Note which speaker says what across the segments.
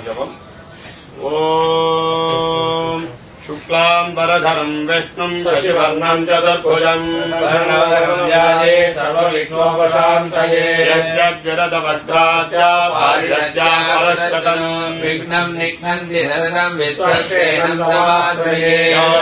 Speaker 1: जपम् ॐ शुक्लाम्बरधरम् विष्णुम् शशिवर्णम् चतुर्भुजम्
Speaker 2: वर्णवदनव्याजे सर्वविघ्नोपशान्तये
Speaker 1: यस्य विरदवज्राद्या पारिरज्या परश्चतम्
Speaker 2: विघ्नम् निघ्नन्ति सदनम् विश्वक्षेणम् तवाश्रये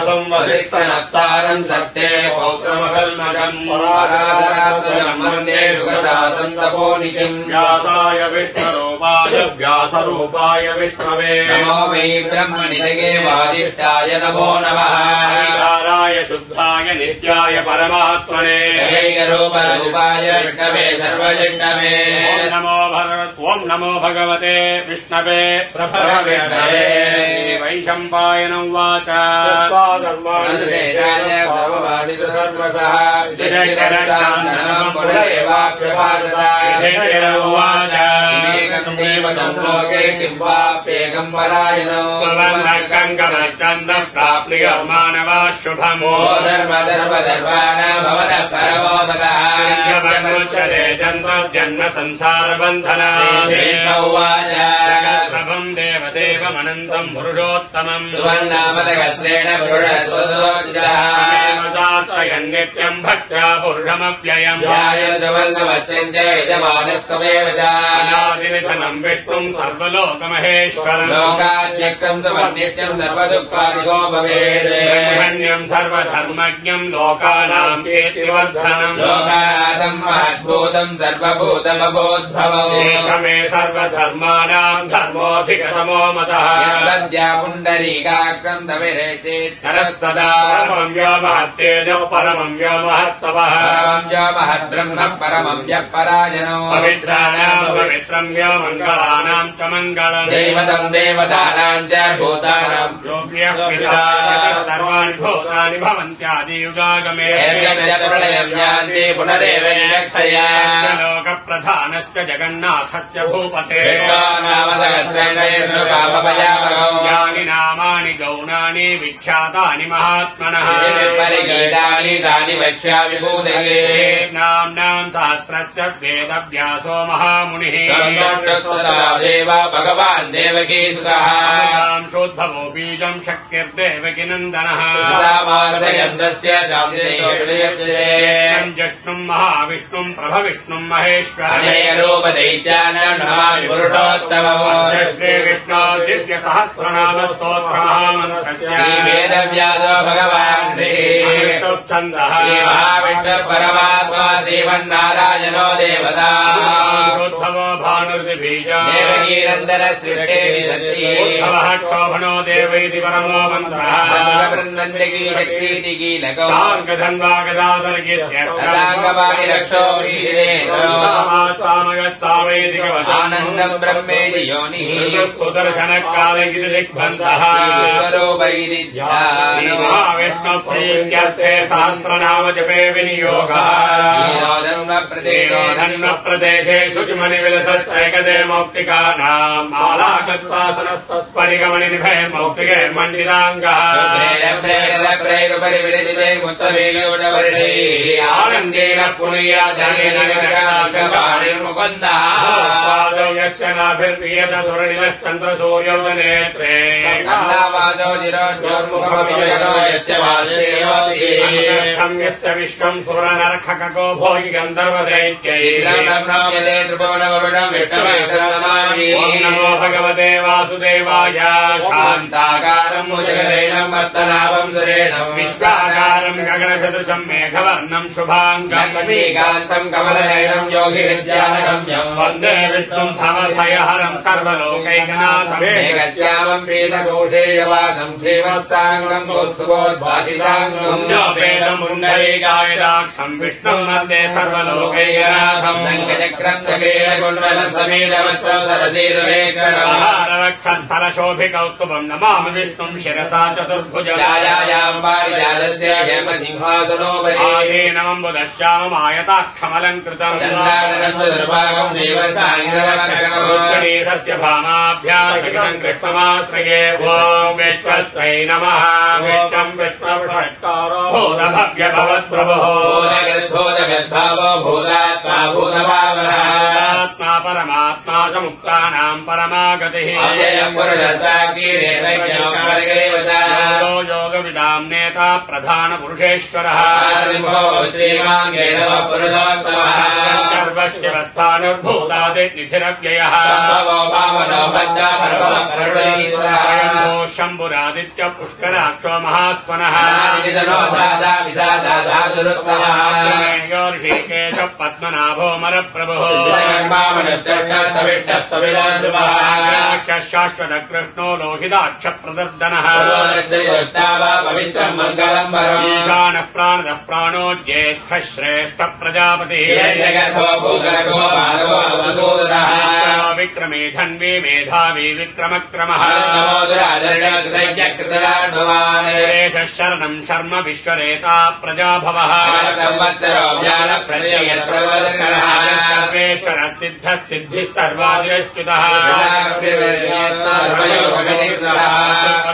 Speaker 1: संवसिष्ठनप्तारम् सत्ये पौत्रमकल्मषम्
Speaker 2: पराधरात्मजम् वन्दे सुखदातम् तपोनिधिम्
Speaker 1: व्यासाय विष्णुरूपाय व्यासरूपाय विष्णवे
Speaker 2: नमो वै ब्रह्मनिधये वादिष्ठाय नमो नमः
Speaker 1: हरिकाराय शुद्धाय नित्याय परमात्मने
Speaker 2: रूपरूपाय विष्णवे सर्वजण्डवे
Speaker 1: ॐ नमो भगवते विष्णवे
Speaker 2: प्रभविष्णवे
Speaker 1: वैशम्पायन उवाच प्राप्नुर्मानवा शुभमो जन्म संसार बन्धना प्रभम् देवदेवमनन्तम् पुरुषोत्तमम् नित्यम् भक्त्या पुरुषमव्ययम् अनादिनिधनम् विष्णुम् सर्वलोकमहेश्वरम्
Speaker 2: लोकाद्यक्तम् नित्यम् सर्वदुःखादिको भवेत्
Speaker 1: सर्वधर्मज्ञम् लोकानाम् कीर्तिवर्धनम्
Speaker 2: लोकानाथम् महद्भूतम् सर्वभूतमभूद्भवम्
Speaker 1: मे सर्वधर्माणाम् धर्मोऽधिकतमो मतः
Speaker 2: पुण्डरीकाग्रम् तविरेचेत्तरस्तदा
Speaker 1: परमम् यो महत्तेजः परमम् यो महत्तपः
Speaker 2: परमम् यो महद्ब्रह्म परमम् यः परायणो
Speaker 1: पवित्राणाम् पवित्रम् यो मङ्गलानाम् च मङ्गलम्
Speaker 2: देवतम् देवतानाम् च भूतानाम्
Speaker 1: योग्यः पिता सर्वाणि भूतानि भवन्त्यादियुगागमे
Speaker 2: प्रलयम् यान्ति पुनरेव निरक्षया
Speaker 1: लोकप्रधानस्य जगन्नाथस्य भूपते यानि नामानि गौणानि विख्यातानि महात्मनः
Speaker 2: परिगीतानि तानि वक्ष्यामि भूतये
Speaker 1: नाम्नाम् सहस्रस्य वेदव्यासो महामुनिः
Speaker 2: देव भगवान् देवकीसुतः
Speaker 1: शोद्भवो बीजम् शक्तिर्देवकी नन्दनः जष्णुम् महाविष्णुम् प्रभविष्णुम् महेश्वररूपदैत्यानमामि पुरुषोत्तमम् श्रीविष्णो दिव्य सहस्रनाम स्तोत्रमहामन्त्रस्य वेदव्यासो भगवान् छन्दः
Speaker 2: महाविष्णुः परमात्मा श्रीमन्नारायणो देवता
Speaker 1: शोद्भवो भानुर्दिबीज
Speaker 2: देवकीनन्दन सृष्टे
Speaker 1: क्षोभनो देव इति परमो मन्त्रः शार्ङ्गधन्वा गदाधर्गीत्यस्ताङ्गवाणि रक्षो सामयस्तावैदिकवदानन्दम् ब्रह्मेति योनिः सुदर्शनकाल इति दिग्बन्धः स्वरूप इति विष्णुप्रीत्यर्थे सहस्रनाम जपे विनियोगः प्रदेशेषु मणिविलसत्रैकदे मौक्तिकानाम् मालाकत्वासनस्तत्परिगमनिभे मौक्तिके मण्डिताङ्गः आनन्देन पुनयामुकुन्दः यस्य नाभिर्क्रियत सुरनिलश्चन्द्रसूर्यौ नेत्रे यस्य विश्वम् सुरनरखको भोगि गन्धर्वदैत्यैर्नमो भगवते वासुदेवाय शान्ताकारम् जगदैनम् वर्तनाभम् सुरेणम् विश्वाकारम् गगनसदृशम् मेघवर्णम् शुभाङ्गम् लक्ष्मीकान्तम् कमलनयनम् योगिविद्यानगम्यम् वन्दे विष्णुम् भवभयहरम् सर्वलोकैकनाथमेकस्यामम् प्रीतकौशेयवासम् श्रीवत्साङ्गम् कौस्तुभोद्भासिताङ्गम् वेदम् पुण्डरीकायदाक्षम् विष्णुम् मध्ये सर्वलोकैकनाथम् लङ्कचक्रम् चक्रेण कुण्डलम् समेतवत्रसरसीरवेकरक्षस्थलशोभिकौस्तुभम् नमामि विष्णुम् शिरसा चतुर्भुजम् छायायाम् पारिजातस्य हेमसिंहासनोपरि आसीनमम्बुदश्याममायताक्षमलङ्कृतम् चन्द्रानन्ददुर्भागम् देवसाङ्गरमकरम् सत्यभामाभ्याम् कृष्णमाश्रये ॐ विश्वस्त्वै नमः विष्णम् विष्णुभट्टारो भूतभव्य भवत्प्रभुः भूतगर्भावो भूतात्मा भूतभावनः परमात्मा च मुक्तानाम् परमागतिः योगो योगविदाम् नेता प्रधानपुरुषेश्वरः सर्वस्य स्थानुर्भूतादिनिधिरव्ययः शम्भुरादित्य पुष्कराक्षो महास्वनः ऋषिकेश पद्मनाभो मरप्रभुः शाश्वत कृष्णो लोहिताक्ष प्रदर्दनः ईशानः प्राणदः प्राणो ज्येष्ठ श्रेष्ठ प्रजापतिः विक्रमे धन्वी मेधावी विक्रमक्रमः सुरेशः शरणम् शर्म विश्वरेता प्रजाभवः सर्वेश्वरः सिद्धः सिद्धिः सर्वादिरच्युतः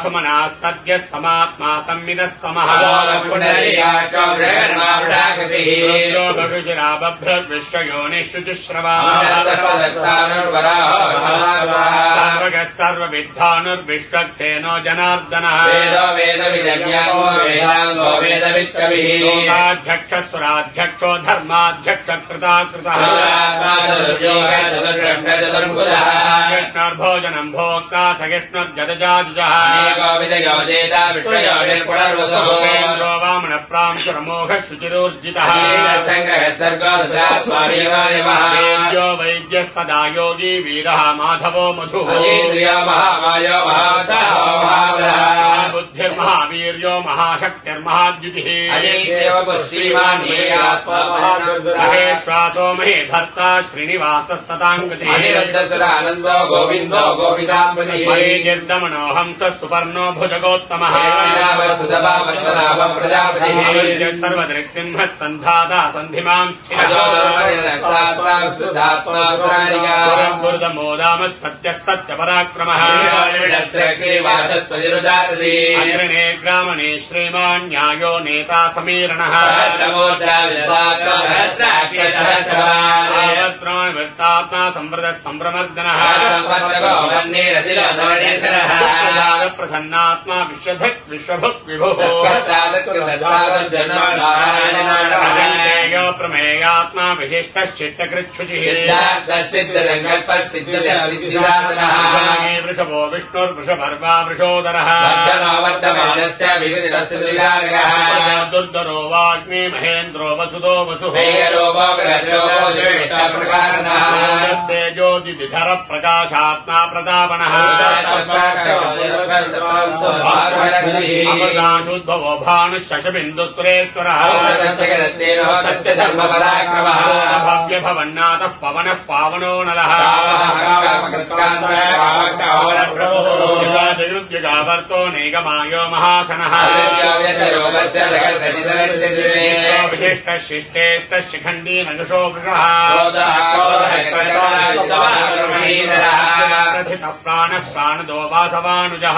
Speaker 1: समनाः सद्यः समात्मा संविदः समः विश्वयोनिश्चुश्रवा सर्वगः सर्वविद्धानुर्विश्वक्सेनो जनार्दनः लोकाध्यक्षस्वराध्यक्षो धर्माध्यक्ष कृताकृतः कृष्णर्भोजनम् भोक्ता सहिष्णुर्जदजाजुजः वामनप्रांशुरमोघः शुचिरोर्जितः वैद्यो वैद्यस्तदा योगी वीरः माधवो मधुः बुद्धिर्महावीर्यो महाशक्तिर्महाद्युतिः श्वासो महे भर्ता श्रीनिवासः सताङ्गतिः निर्दमनो हंसः सुपर्णो भुजगोत्तमः सर्वदृक्सिंहः सन्धाता सन्धिमां स्थिरः सत्यः सत्यपराक्रमः अग्रणे ग्रामणे श्रीमान् न्यायो नेता समीरणः वृत्तात्मा संवृतः सम्भ्रमर्दनः प्रसन्नात्मा विश्वधक् विश्वभुक् विभुः प्रमेयात्मा विशिष्टश्चित्तकृच्छुचिः वृषभो विष्णुर्वृषभर्वा वृषोदरः दुर्धरो वाग्मी महेन्द्रो वसुदो वसुः तेजोदिधर प्रकाशात्मा प्रतापनः अमृताशुद्भवो भानुः शशबिन्दुसुरेश्वरः भव्य भवन्नाथः पवनः पावनो नलः युगावर्तो निगमायो महाशनः विशिष्टः शिष्टेष्टः शिखण्डी नजुषो वृषः प्रथितः प्राणः प्राणदो वासवानुजः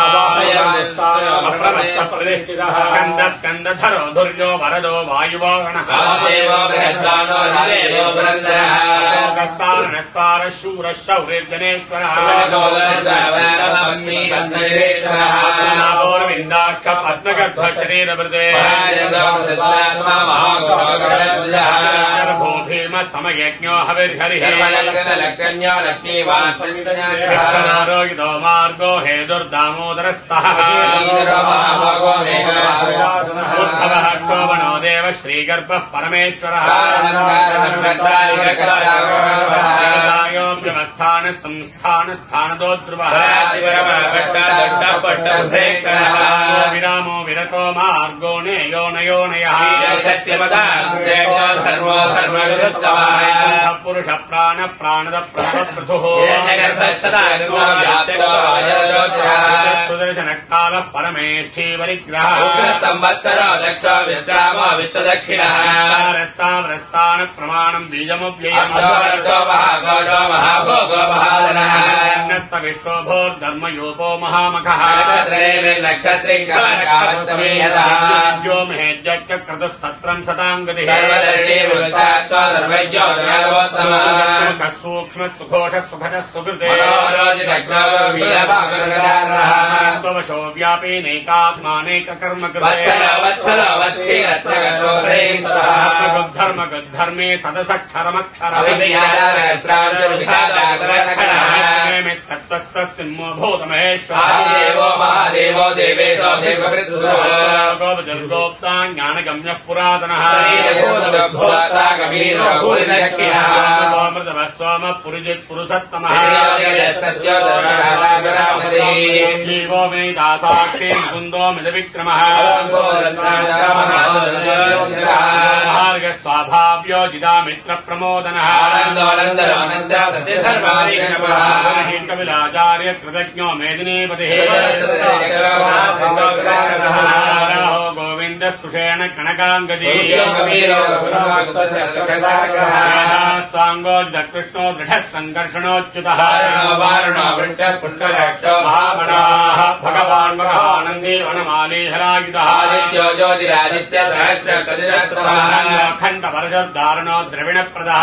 Speaker 1: स्कन्दधरो धुर्यो वरदो वायुवाहनः शोकस्तारणस्तारः शूरः शौर्यजनेश्वरः नागोरविन्दाक्ष पद्मगर्भ शरीरवृते भीम समयज्ञो हविर्हरिः रोगितो मार्गो हेदुर्दामोदरः सह उद्भवः क्षोभनो देव श्रीगर्भः परमेश्वरः व्यवस्थान संस्थान स्थानदो ध्रुवः विरामो विरतो मार्गो नेयो नयो नयः पुरुष प्राण प्राणद प्रणव पृथुः दशरकाल परमेष्ठी वरिग्रह
Speaker 2: संवत्सर दक्ष विश्राम विश्वदक्षिणः
Speaker 1: रस्तान प्रमाणं बीजमव्ययम्
Speaker 2: महागौडो महाभोगो महाधनः
Speaker 1: नस्तविष्टो भोर्धर्मयोपो महामखः
Speaker 2: नक्षत्रे
Speaker 1: जो महेज्यक्रतुः सत्रं सताङ्गतिः सूक्ष्म सुघोष सुखद सुकृते स्वशो व्यापी नैकात्मानेक कर्म धर्म गद्धर्मे सदसक्षरमक्षर तत्तस्तस्तिन्मो भूतमहेश्वरो
Speaker 2: महादेवो देवेशो
Speaker 1: गोप्ता ज्ञानगम्यः पुरातनः मृतवस्वाम पुरुजित् पुरुषत्तमः जीवो विनीतासाक्षी मुकुन्दो मिदविक्रमः मार्गस्वाभाव्यो जिदामित्र प्रमोदनः कपिलाचार्य कृतज्ञो मेदिनीपतिः गोविन्द सुषेण कनकाङ्गदी स्वाङ्गो कृष्णो दृढः सङ्कर्षणोच्युतः भगवान् आनन्दी वनमाली हरायुधः खण्डवर्षोद्धारणो द्रविणप्रदः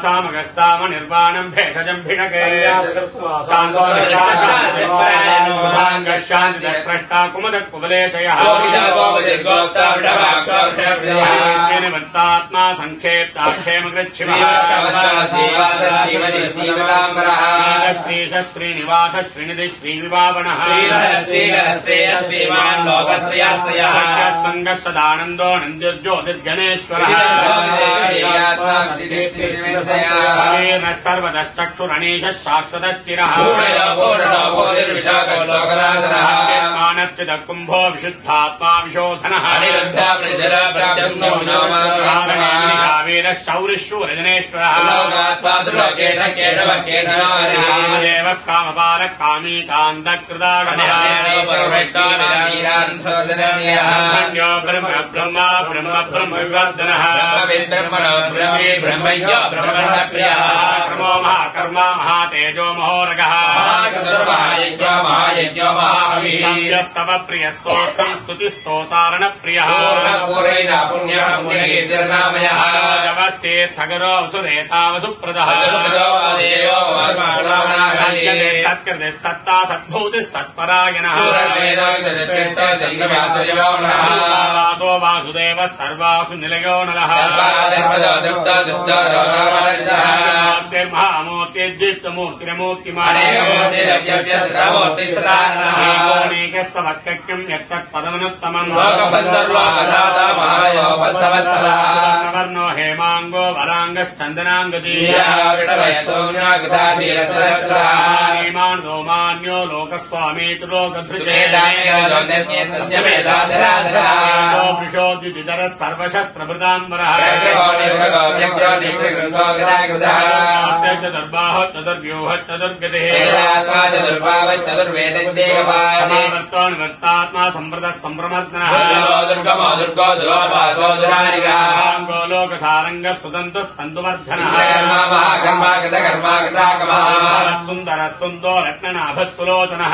Speaker 1: सामगस्साम निर्वाणम् भेषजम् भिषके शान्तिस्रष्टा कुमुदकुवलेशयः निवृत्तात्मा सङ्क्षेप्ताक्षेमकृच्छिवः श्रीश श्रीनिवास श्रीनिधि श्रीविभावनः सङ्गः सदानन्दो नन्द्योज्योतिर्गणेश्वरः सर्वतश्चक्षुरणीश शाश्वतश्चिरः कुम्भो विशुद्धात्मा विशोधनः वीर शौरिशूरजनेश्वरः देव कामपाल कामी कान्तकृतागमः ब्रह्म ब्रह्म ब्रह्म ब्रह्म विवर्धनः कर्मो महाकर्मा महातेजो महोरगः स्तव प्रियस्तोत्रम् स्तुतिस्तोतारण प्रियः जवस्तीर्थगरो सुरेतावसुप्रदः सत्कृते सत्ता सद्भूतिः सत्परायणः वासो वासुदेवः सर्वासु निलयो नलः महामूर्तिर्दीप्तमूर्तिरमूर्तिमान् स्तवक्यम् यत्तत्पदमनुत्तमम् वर्णो हेमाङ्गो वराङ्गश्चन्दनाङ्गदीमानो मान्यो लोकस्वामीतु लोकधृषोद्युतिधरः सर्वशस्त्रभृताम्बरः चतुर्बाह चतुर्व्यूह चतुर्गतिः निवृत्तात्मा संवृतः संभ्रमर्दनः लोकसारङ्गः सुदन्तः स्तन्तुवर्धनः सुन्दरः सुन्दो रत्ननाभः सुलोचनः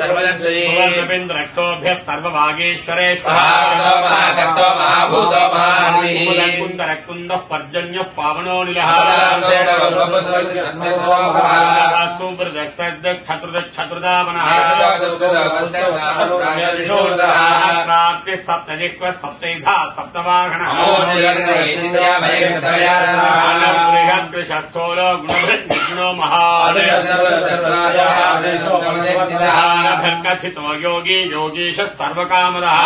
Speaker 1: सुवर्णबिन्दुरक्षोभ्यः सर्वभागेश्वरेश्वरः कुन्दरः कुन्दः पर्जन्यः पावनोनिलः सुवृतः सद्दः छतुर्दच्छतुर्दामनः सहस्रार्चिः सप्तजिह्वः सप्तैधा सप्तवाहनः बृहद्विशस्थोलो गुणो महाकथितो योगी योगीशः सर्वकामदः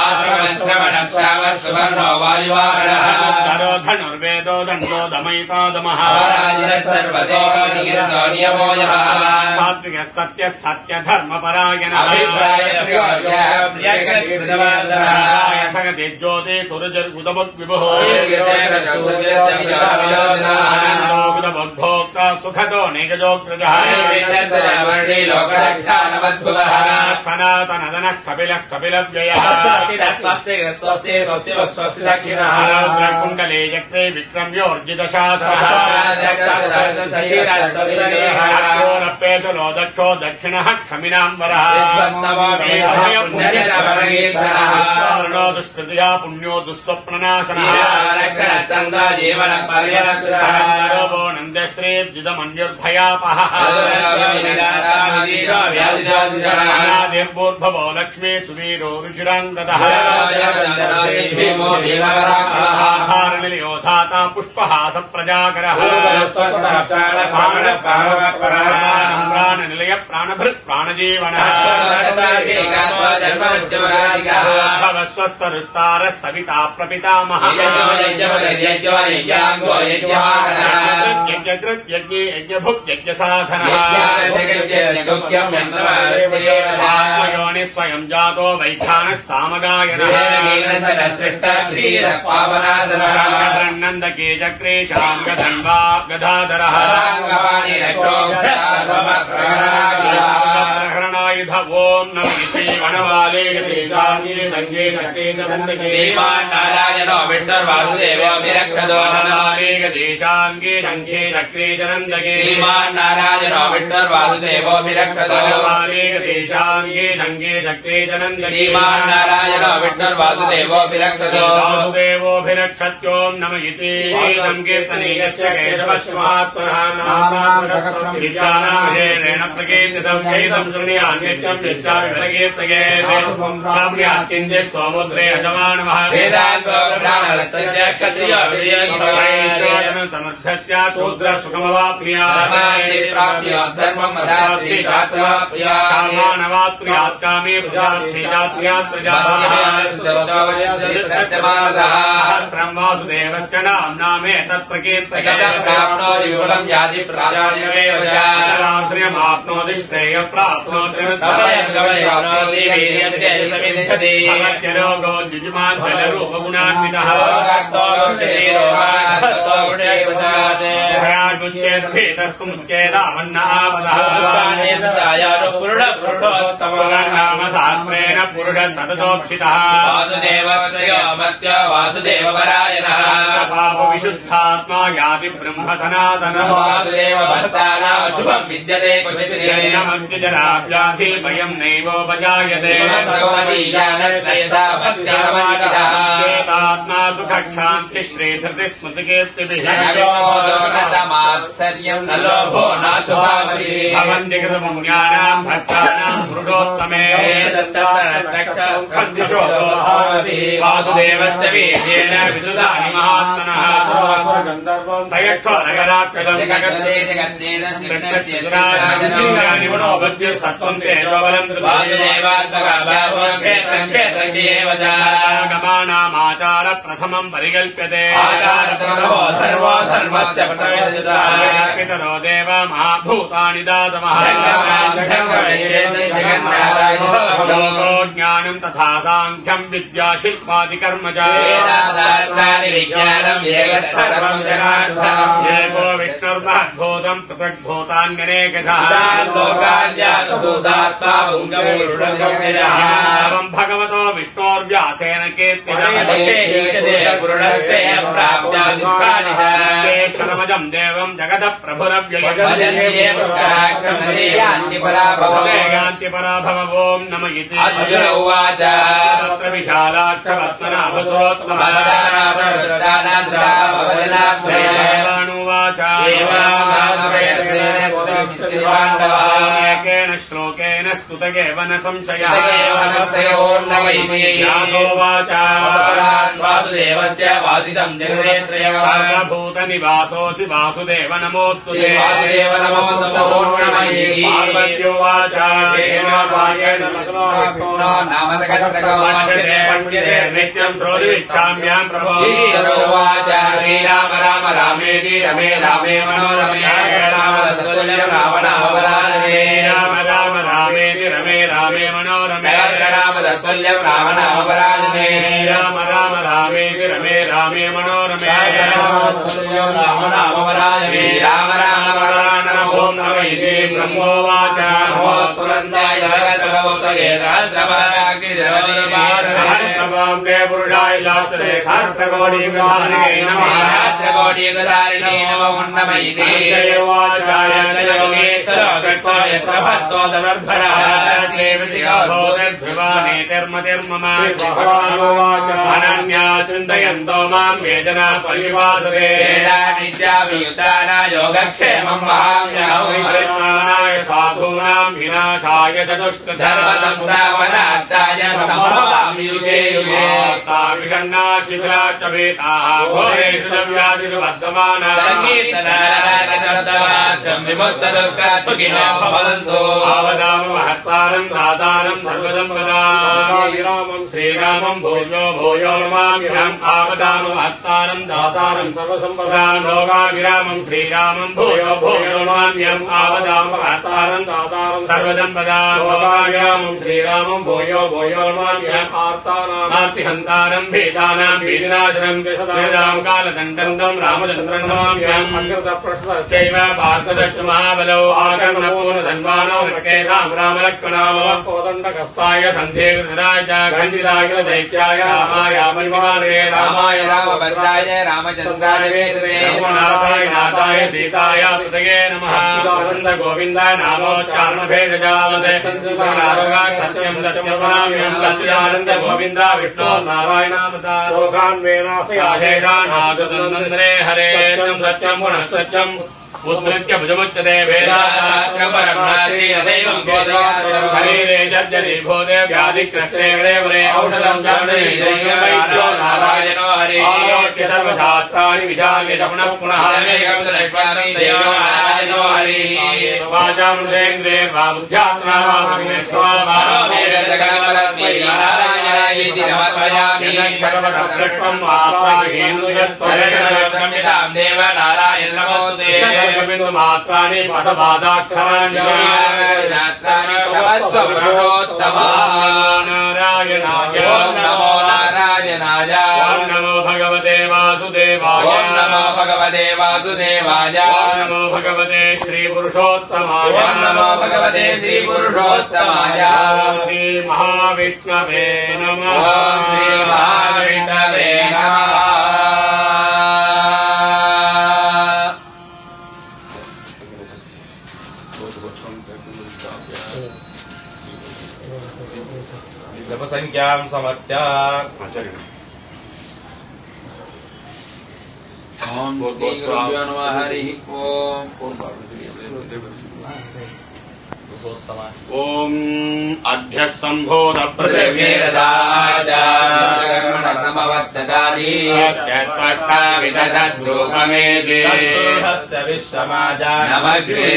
Speaker 1: धरो धनुर्वेदो दण्डो दमयिता दमः सात्विकः सत्यः सत्यधर्मपरायणः सगति ज्योति सुरजर्गुदमुद्विभुः भुक्ता सुखतो निगजोग्रजः सनातनदनः कपिलः कपिलव्ययः कुण्डले चक्रे विक्रम्योर्जितशासनोरप्येशलो दक्षो दक्षिणः क्षमिनाम्बरः दुष्कृतिया पुण्यो दुःस्वप्ननाशनः नन्दश्रीर्जितमन्युर्भयापः निर्भवो लक्ष्मी सुवीरो रुचिराङ्गदः धाता पुष्पहास प्रजाकरः प्राणनिलय प्राणभृत् प्राणजीवनः भवस्वस्तरुस्तारः सविता प्रपितामहः यज्ञकृत् यज्ञे यज्ञभुक् यज्ञसाधनः आत्मयोनि स्वयं जातो वैखानः सामगायनः नन्दके चक्रे शाङ्गधन्वा गदाधरः प्रहरणायुध ॐ नमः वनवाले नारायणो विष्णुर्वासुदेवो विरक्षतो देशाङ्गे शङ्खे चक्रे च नन्दके नारायणो विष्णुर्वासुदेवो विरक्षतो देशाङ्गे शङ्खे चक्रे च नन्दके नारायणो विष्णुर्वासुदेवो विरक्षतो वासुदेवोऽभिरक्षत्यों नम इति कीर्तनीयस्य केशवस्मात्मनारेण प्रकीर्तितं चैतं शृणुयान्यत्यं यच्चाविरकीर्तयेत् किञ्चित् सोमुद्रे अजमानमः समर्थस्य शूद्र सुखमवाप्नुयात् कामे प्रजाच्छेदात् सहस्रं वासुदेवस्य नाम्नामे तत्प्रकीर्तयेमाप्नोति श्रेय प्राप्नोति जलरूपगुणान्वितः पुरुषोत्तमनामशास्त्रेण पुरुष ततोक्षितः वासुदेवपरायणः पापविशुद्धात्मा याति ब्रह्म सनातनः वासुदेवभर्तानामशुभं विद्यते जराव्याधि भयं नैवोपजायते चेतात्मा सुखक्षान्ति श्रीधृति स्मृतिकीर्तिभिः भवन्ति कृतपुण्यानां भक्तानां पुरुषोत्तमे वासुदेवस्य वीर्येण विदुदानि महात्मनः सयक्षोरगराक्षदं सत्त्वं तेजोबलं गमानामाचार प्रथमं परिकल्प्यते पितरो देव महाभूतानि दातमः लोको ज्ञानं तथा साङ्ख्यं विद्या शिल्पादिकर्म च एको विष्णुर्महद्भूतं पृथग्भूतान्यनेकशः भगवतो विष्णोर्व्यासेन कीर्तितमजं देवं जगतः प्रभुरव्ययान्तिपराभव ॐ नम इति तत्र विशालाक्षरत्मनाभसुरोत्तमनुवाच एकेन श्लोकेन स्तुतगेव न संशयः व्यासोवाच वासुदेवस्य वासितं जगदेत्रयः सर्वभूतनिवासोऽसि वासुदेव नमोऽस्तु ते पार्वत्योवाच नित्यं श्रोतुमिच्छाम्यां प्रभो श्रीराम राम रामेति रमे रामे मनोरमे रावणावराजे राम राम रामेति रमे रामे मनोरमे रामदत्तुल्यं रावणावराजे राम राम रामेति रमे रामे मनोरमे रावणावराजे राम राम नम इति ब्रह्मोवाच
Speaker 2: नमोऽस्तुनन्दाय सर्वभूतये
Speaker 1: सहस्रपाम्ने पुरुषाय शास्त्रे सहस्रकोटिगधारिणे नमः
Speaker 2: सहस्रकोटिगधारिणे नमो नम इति
Speaker 1: योगाचार्य योगेश्वर कृत्वा यत्र भक्तो धनुर्धरः अनन्या चिन्तयन्तो मां वेदना परिवासरे
Speaker 2: योगक्षेमं
Speaker 1: महाम्याय साधूनां विनाशाय
Speaker 2: चतुष्कधर्मसंस्थापनार्थाय सम्भवामि युगे युगे
Speaker 1: विषण्णा शिबिरा च वेताः घोरेषु व्याधिषु वर्तमानाः
Speaker 2: संगीतनारायणचरतवाद्यं विमुक्तदुःखा सुखिनो भवन्तु
Speaker 1: आवदाम महत्तारं दातारं सर्वसम्पदां श्रीरामं भूयो भूयो नमाम्यहम् आवदाम महत्तारं दातारं सर्वसम्पदां लोकाभिरामं श्रीरामं भूयो भूयो नमाम्यहम् आवदाम महत्तारं दातारं सर्वसम्पदां लोकाभिरामं श्रीरामं भूयो भूयो नमाम्यहम् आर्तिहन्तारं भीतानां भीतिनाशनं विशदां कालदण्डं रामचन्द्रं नमाम्यहम् चैव पार्थदश्च महाबलौ आकर्णपूर्णधन्वानौ नृकेतां रामलक्ष्मणौ कोदण्डकस्ताय सन्धेकृतराय च खण्डिताय दैत्याय रामाय मणिमार्गे
Speaker 2: रामाय रामभद्राय रामचन्द्राय वेदते
Speaker 1: नाथाय नाथाय सीताय पृथगे नमः गोविन्दाय नामोच्चारणभेदजाते सत्यं सत्यं सत्यानन्द गोविन्द विष्णो नारायणामता लोकान्वेनाशयाशेषानादुतन्द्रे हरे सत्यं पुनः सत्यम् उद्धृत्य भुजमुच्यते शरीरे जर्जरी भूते व्याधिकृष्णे वरे औषधं
Speaker 2: नारायणो हरे
Speaker 1: सर्वशास्त्राणि विचार्य पुनः पुनः
Speaker 2: नारायणो हरे
Speaker 1: वाचामृतेन्द्रे वा बुद्ध्यात्मा
Speaker 2: देव नारायण नमोते
Speaker 1: मात्राणि पदपादाक्षराणि
Speaker 2: क्षमस्व पुरुषोत्तमा
Speaker 1: नारायणाय
Speaker 2: नमो नारायणाय
Speaker 1: नमो भगवते वासुदेवाय
Speaker 2: नमो भगवते वासुदेवाय
Speaker 1: नमो भगवते श्रीपुरुषोत्तमाय
Speaker 2: नमो भगवते श्रीपुरुषोत्तमाय
Speaker 1: श्रीमहाविष्णवे नमः
Speaker 2: श्रीमहाविष्णवे नमः
Speaker 1: संख्यां समर्प्य
Speaker 2: ओम श्री गुरुभ्यो नमः हरि
Speaker 1: ओम अभ्यः सम्भोध
Speaker 2: पृथिव्येरदाचार्यकर्मण समवर्तदानि
Speaker 1: विदधद्रूपमेदे
Speaker 2: नमग्रे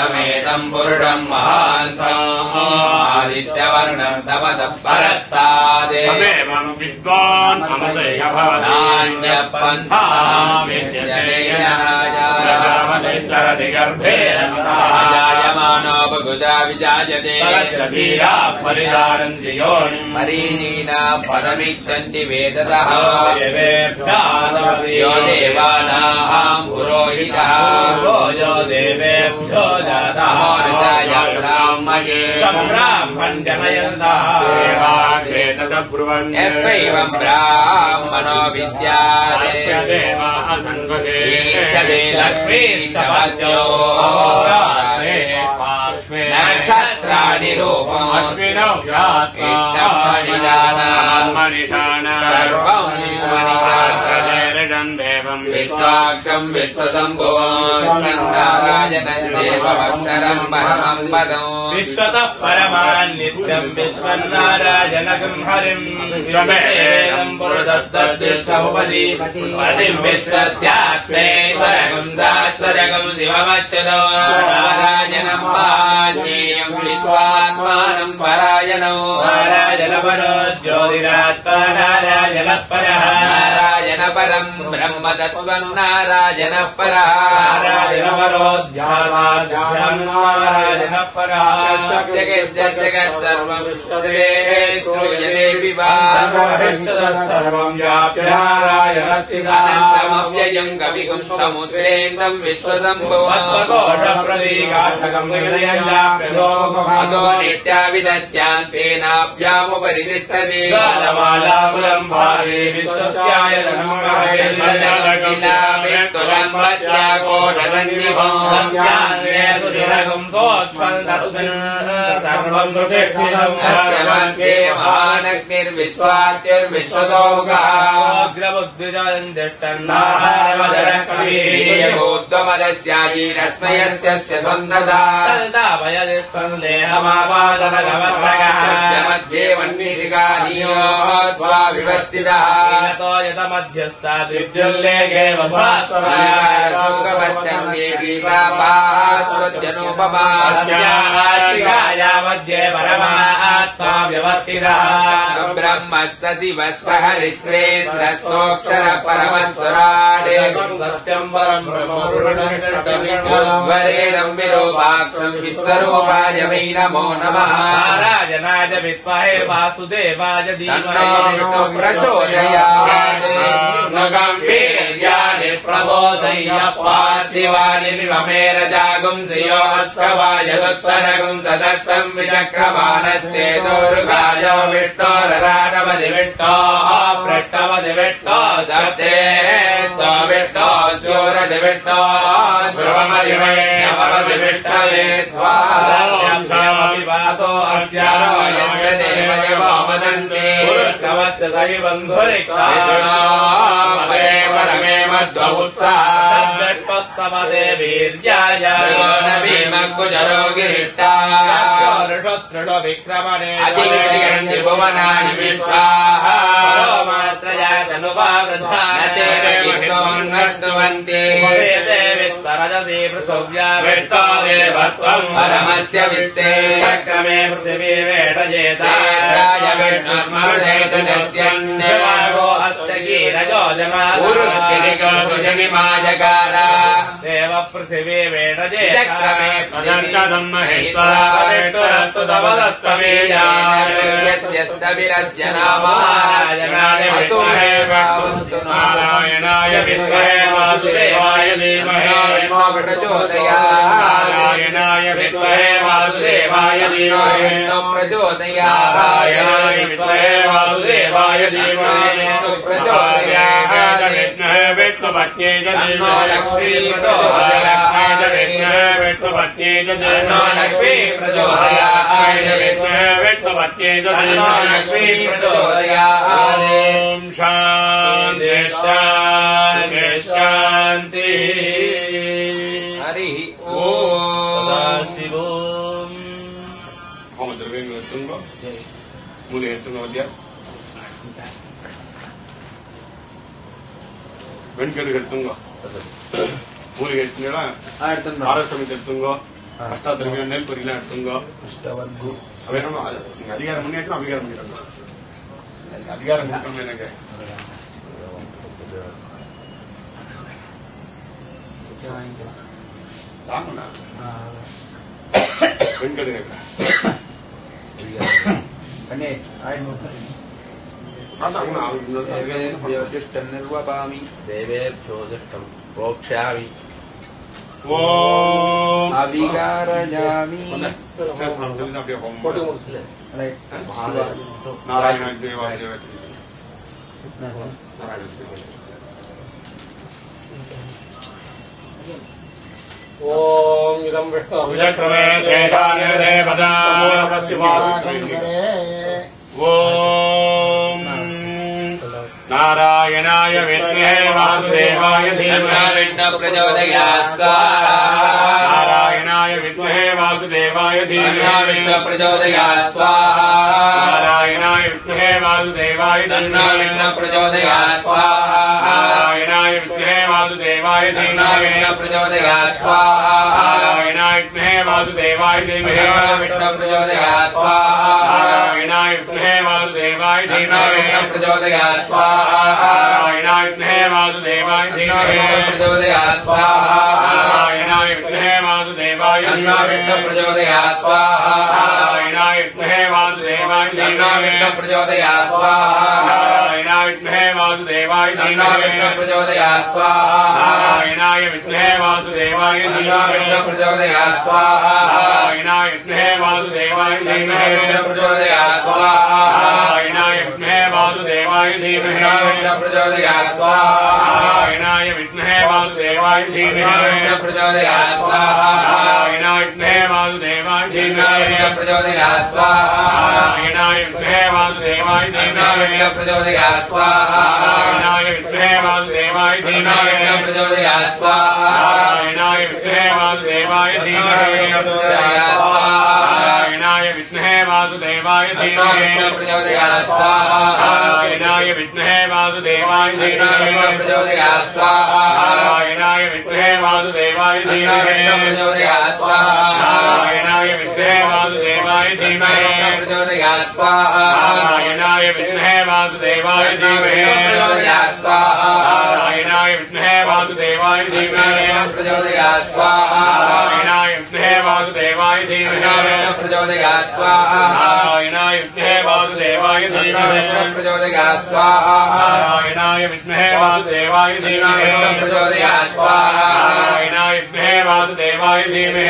Speaker 2: यमेतं पुरुषं महान्तम् आदित्यवर्णं तमसः परस्तादेवं
Speaker 1: विद्वान् अमृतय
Speaker 2: नान्यपन्था विद्यते
Speaker 1: गर्भे
Speaker 2: जायमानोपगुजा विजायते
Speaker 1: परिदारन्ति योनिम्
Speaker 2: हरीणीना पदमिच्छन्ति वेदतः यो देवानां पुरोहितः
Speaker 1: यो देवेभ्यो जातः ब्राह्मण जनयन्तः देवाग्रेतब्रुवन्
Speaker 2: यत्रैवं ब्राह्मणो विद्यास्य
Speaker 1: देवाः सङ्गते
Speaker 2: लक्ष्मीश्च पद्यो
Speaker 1: पार्श्वे
Speaker 2: नक्षत्राणि रूपम्
Speaker 1: अश्विनौ मनिषाणा
Speaker 2: सर्वं
Speaker 1: देवम्
Speaker 2: विश्वाक्षं विश्वशम्भुवम् नारायणदेवमक्षरम् परमं पदम्
Speaker 1: विश्वतः परमान् नित्यम् विश्वन्नारायणकम् हरिम् विश्वमेदम् पुरुषस्तद्विश्वमुपदी पतिम् विश्वस्यात्मेश्वरकम् दाश्वरकम् शिवमच्युतो नारायणम् वाज्ञेयम् विश्वात्मानम् परायणो नारायणपरो ज्योतिरात्मा नारायणः परः
Speaker 2: नारायण परम् ब्रह्म तत्त्वम् नारायणः परः
Speaker 1: नारायणपरोऽध्यात्मारायणः परः
Speaker 2: जगत् सर्वम् श्रूयते
Speaker 1: सर्वम् व्याप्य नारायणस्थितमव्ययम्
Speaker 2: कविगुम् समुद्रेन्दम् विश्वसम्भवम् अतो नित्याविदस्यान्तेनाभ्यामुपरि तिष्ठति
Speaker 1: कालमालाकुलम् भारे
Speaker 2: विश्वस्याजीरस्मयस्य स्वन्ददा मध्ये वह्निरिगानीयो त्वा विवर्तितः
Speaker 1: मध्ये परमात्मा व्यवस्थितः
Speaker 2: ब्रह्म स शिवः स हरिश्रेन्द्रः सोऽक्षर परमस्वराडे
Speaker 1: सत्यम् परम्
Speaker 2: ब्रह्मवरेणम् विरूपाक्षम् विश्वरूपाय वै नमो नमः
Speaker 1: नारायणाय विद्महे वासुदेवाय
Speaker 2: तन्नो विष्णु
Speaker 1: धीमहि
Speaker 2: प्रचोदयात् गम्भीर्याणि प्रबोधय्य पार्थिवानि विममेरजागुम् श्रियो अस्कवाय दुत्तरगुम् तदत्तम् विचक्रमाणश्चेतोरुगाय विष्णोरराटवदि विष्णो पृष्ठवदि विष्णो सत्ये विष्णो स्योरदि विष्णो ध्रुवमदि वैष्णवदि विष्णवे
Speaker 1: स्वातो
Speaker 2: वदन्ते
Speaker 1: अस्यामस्य सहि बन्धुरिक्ता
Speaker 2: परमे मध्वोत्साहस्तवदे
Speaker 1: वीर्याय
Speaker 2: भीमकुजरो गिरिष्टा
Speaker 1: ऋषो विक्रमणे
Speaker 2: भुवनानि विश्वाः
Speaker 1: मात्रया तनुवावृधान्ति वित्तरजसी पृथिव्या विष्टो देवत्वम् परमस्य वित्ते चक्रमे पृथिवी वेटजेताय विष्णुर्मरुदेतदस्यन्यो अस्य गीरजो
Speaker 2: जमाजकार
Speaker 1: देवः पृथिवी वेटजे
Speaker 2: चक्रमे
Speaker 1: महेश्वरस्तु तवदस्तमेयास्य
Speaker 2: नारायणाय
Speaker 1: नारायणाय विद्महे वासुदेवाय धीमहि नारायणाय विद्महे वासुदेवाय धीमहि नारायणाय विद्महे वासुदेवाय धीमहि विष्णुपत्न्यै च
Speaker 2: लक्ष्मी
Speaker 1: विष्णुपत्न्यै च
Speaker 2: लक्ष्मी
Speaker 1: विष्णुपत्न्यै च
Speaker 2: लक्ष्मी प्रचोदयात्
Speaker 1: ॐ शान्ति शान्ति शान्तिः
Speaker 2: हरिः ॐ
Speaker 1: सदाशिवम् होमद्रव्यं एत्तुंगो मूले एत्तुंगो मध्य वेंकट एत्तुंगो मूले एत्तुनेला आरसमित एत्तुंगो अष्टाद्रव्यं नेल्परिला एत्तुंगो अष्टवर्गु अवेरम अधिकारं मुन्नेट्टु अभिकारं गिरंगो अधिकारं मुक्कमेनगे तामुना वेंकट
Speaker 2: कने देवेभ्यो निर्वपामि देवेभ्यो दृष्टं प्रोक्ष्यामि
Speaker 1: ओम
Speaker 2: अविकारयामि
Speaker 1: नारायण देवाय ओम इदं विष्णु विचक्रमे तेजानि ओम नारायणाय विद्महे वासुदेवाय धीमहि
Speaker 2: प्रचोदयात्
Speaker 1: नारायणाय विद्महे वासुदेवाय धीमहि
Speaker 2: प्रचोदयात् स्वाहा
Speaker 1: नारायणाय विद्महे वासुदेवाय धीमहि
Speaker 2: प्रचोदयात् स्वाहा
Speaker 1: नारायणाय विद्महे वासुदेवाय धीमहि
Speaker 2: प्रचोदयात् स्वाहा
Speaker 1: नारायणाय नारायणाय विद्महे वासुदेवाय धीमहि
Speaker 2: विष्णु प्रचोदयात् स्वाहा
Speaker 1: नारायणाय विद्महे वासुदेवाय धीमहि
Speaker 2: विष्णु प्रचोदयात् स्वाहा
Speaker 1: नारायणाय विद्महे वासुदेवाय धीमहि
Speaker 2: प्रचोदयात् स्वाहा
Speaker 1: नारायणाय विद्महे वासुदेवाय धीमहि
Speaker 2: विष्णु प्रचोदयात् स्वाहा
Speaker 1: नारायणाय विद्महे वासुदेवाय धीमहि
Speaker 2: विष्णु प्रचोदयात् स्वाहा
Speaker 1: नारायणाय विद्महे वासुदेवाय धीमहि
Speaker 2: विष्णु प्रचोदयात् स्वाहा
Speaker 1: नारायणाय विद्महे वासुदेवाय धीमहि
Speaker 2: विष्णु प्रचोदयात् स्वाहा
Speaker 1: नारायणाय विद्महे वासुदेवाय धीमहि
Speaker 2: विष्णु प्रचोदयात् स्वाहा
Speaker 1: नारायणाय विद्महे वासुदेवाय धीमहि
Speaker 2: विष्णु प्रचोदयात् स्वाहा
Speaker 1: नारायणाय विद्महे वासुदेवाय धीमहि
Speaker 2: विष्णु प्रचोदयात् स्वाहा
Speaker 1: नारायणाय विद्महे वासुदेवाय धीमहि
Speaker 2: विष्णु प्रचोदयात् स्वाहा
Speaker 1: नारायणाय विद्महे वासुदेवाय धीमहि
Speaker 2: विष्णु प्रचोदयात् स्वाहा
Speaker 1: नारायणाय विद्महे वासुदेवाय धीमहि
Speaker 2: विष्णु प्रचोदयात् स्वाहा
Speaker 1: नारायणाय विद्महे वासुदेवाय धीमहि
Speaker 2: विष्णु प्रचोदयात् स्वाहा
Speaker 1: नारायणाय विद्महे वासुदेवाय धीमहि
Speaker 2: विष्णु प्रचोदयात् स्वाहा
Speaker 1: नारायणाय विद्महे वासुदेवाय धीमहि
Speaker 2: विष्णु प्रचोदयात् स्वाहा
Speaker 1: नारायणाय विद्महे वासुदेवाय धीमहि
Speaker 2: विष्णु प्रचोदयात् स्वाहा
Speaker 1: नारायणाय विद्महे वासुदेवाय धीमहि
Speaker 2: विष्णु प्रचोदयात् स्वाहा
Speaker 1: नारायणाय विद्महे वासुदेवाय धीमहि
Speaker 2: प्रचोदयात् स्वाहा
Speaker 1: नारायणाय विद्महे वासुदेवाय धीमहि
Speaker 2: प्रचोदयात् स्वाहा
Speaker 1: नारायणाय विद्महे वासुदेवाय धीमहि
Speaker 2: प्रचोदयात् स्वाहा
Speaker 1: नारायणाय विद्महे वासुदेवाय धीमहि
Speaker 2: प्रचोदयात् स्वाहा
Speaker 1: नारायणाय विद्महे वासुदेवाय धीमहि
Speaker 2: प्रचोदयात् स्वाहा
Speaker 1: नारायणाय विद्महे वासुदेवाय धीमहि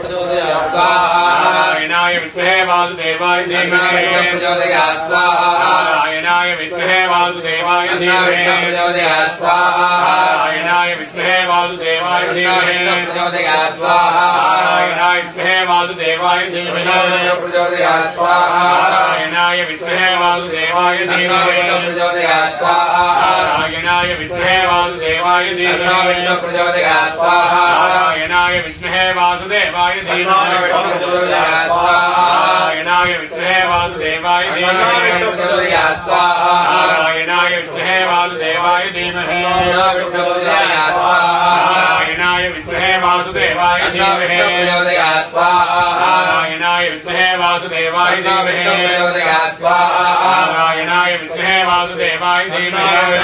Speaker 2: प्रचोदयात् स्वाहा
Speaker 1: नारायणाय विद्महे वासुदेवाय धीमहि
Speaker 2: प्रचोदयात् स्वाहा
Speaker 1: नारायणाय विद्महे वासुदेवाय धीमहि
Speaker 2: प्रचोदयात् स्वाहा
Speaker 1: नारायणाय विद्महे वासुदेवाय धीमहि
Speaker 2: प्रचोदयात् स्वाहा
Speaker 1: नारायणाय विद्महे वासुदेवाय धीमहि
Speaker 2: प्रचोदयात् स्वाहा
Speaker 1: नारायणाय विद्महे वासुदेवाय धीमहि
Speaker 2: प्रचोदयात् स्वाहा
Speaker 1: नारायणाय विद्महे वासुदेवाय धीमहि
Speaker 2: प्रचोदयात् स्वाहा
Speaker 1: नारायणाय विद्महे वासुदेवाय धीमहि
Speaker 2: प्रचोदयात् स्वाहा
Speaker 1: नारायणाय विद्महे वासुदेवाय धीमहि
Speaker 2: प्रचोदयात् स्वाहा
Speaker 1: नारायणाय विद्महे वासुदेवाय धीमहि
Speaker 2: प्रचोदयात् स्वाहा
Speaker 1: नारायणाय विद्महे वासुदेवाय धीमहि
Speaker 2: प्रचोदयात् स्वाहा
Speaker 1: नारायणाय विद्महे वासुदेवाय धीमहि
Speaker 2: प्रचोदयात् स्वाहा
Speaker 1: नारायणाय विद्महे वासुदेवाय धीमहि
Speaker 2: प्रचोदयात्